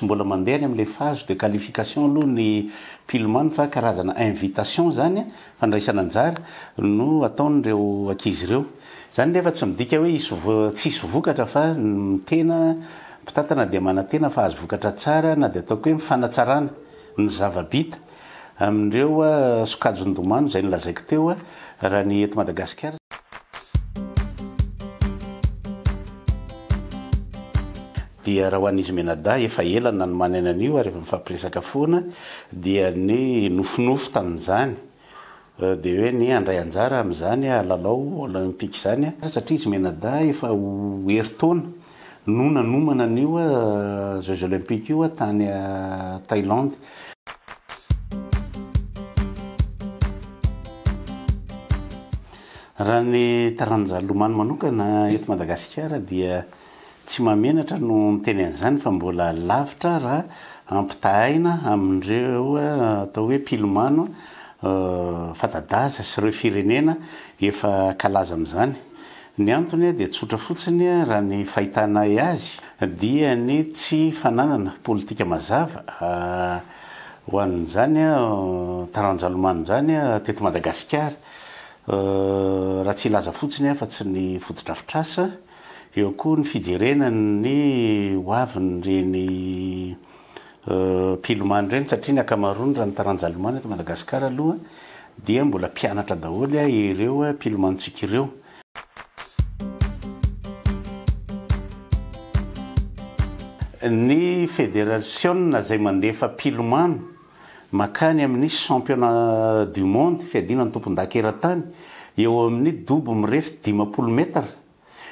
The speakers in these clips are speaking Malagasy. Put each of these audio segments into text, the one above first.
mbola mandeha amin'ilay phase de qualification aloha ny pilomano fa karazana invitation zany fandraisana anjara no ataon'ireo ankizy ireo. Zany nefa tsy midika hoe tsisy vokatra fa tena mpitatana dia manantena fa azo vokatra tsara na dia ataoko hoe mifanatsarana ny zava-bita amin'ireo sokajon-domano zay nolazaiko teo raha ny eto Madagascar. Dia raha ho an'izy menada efa ela nanomany an'io ary efa mifampiresaka foana dia ny nofinofo tamin'izany dia hoe ny andray anjara amin'izany lalao olympique zany satria izy menada efa herintaona no nanomana an'io Jeux olympiques io tany Thaïlandais. Raha ny taranja lomano manokana eto Madagascar dia tsy mamenatra no teny an'izany fa mbola lavitra raha ampitahaina amin'ireo atao hoe pilomano fatadaza sy ireo firenena efa kalaza amin'izany. Ny antony dia tsotra fotsiny raha ny fahitana azy dia ny tsy fananana politika mazava ho an'izany taranja lomano zany teto Madagasikara. Raha tsy ilaza fotsiny fa tsy ny fotodrafitrasa eo koa ny fijerena ny hoaviny reny pilomano reny satria ny akamaroany raha ny taranja lomano eto Madagasikara aloha dia mbola mpianatra daholo ireo pilomanontsika ireo. Ny fédération zay mandefa pilomano makany amin'ny championnat du monde fiadina ny tompon-dakeran-tany eo amin'ny dobo mirefy 50 mètre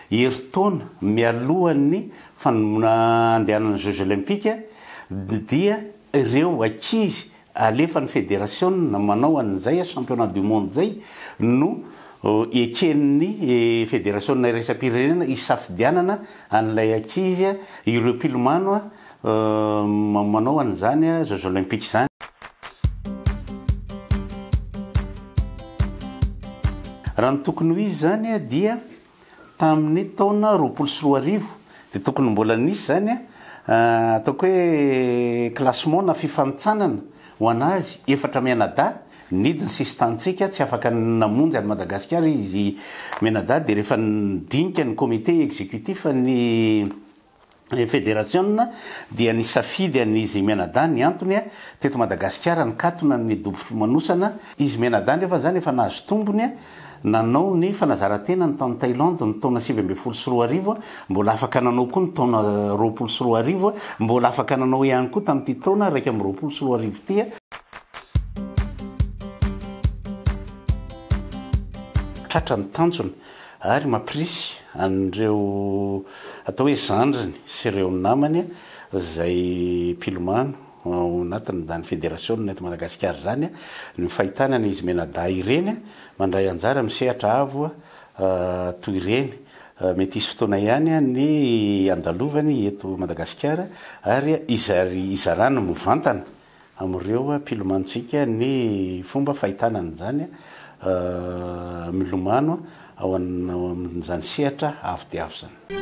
herintaona mialohan'ny andehanan'ny Jeux olympiques dia ireo ankizy alefa ny fédération manao an'izay championnat du monde zay no eken'ny fédération iraisam-pirenena isafidianana an'ilay ankizy ireo pilomano manao an'izany Jeux olympiques zany. Raha ny tokony ho izy zany dia tamin'ny taona 2024 dia tokony mbola nisy zany ataoko hoe classement na fifanitsanana ho anazy 4 menada nidiny sisy tantsika tsy afaka namonjy any Madagascar izy menada dia rehefa nidinika ny comité exécutif ny fédération dia ny safidy an'izy menada ny antony teto Madagascar nikatona ny dobo fimanosana izy menada rehefa zany efa nahazo tombony nanao ny fanazarantena ny taon'ny Thaïlande ny taona 2024 mbola afaka nanao koa ny taona 2024 mbola afaka nanao ihany koa tamin'ity taona 2024 ity. Tratra ny tanjona ary mampirisy an'ireo atao hoe zandriny sy ireo namany zay pilomano anatin' zany fédération eto Madagasikara zany ny fahitana izy menada ireny mandray anjara misehatra avo toy ireny mety isy fotoana ihany ny andalovany eto Madagasikara ary izarana movantana amin'ireo pilomanontsika ny fomba fahitana an'izany milomano ao amin'izany sehatra avo dia avo zany.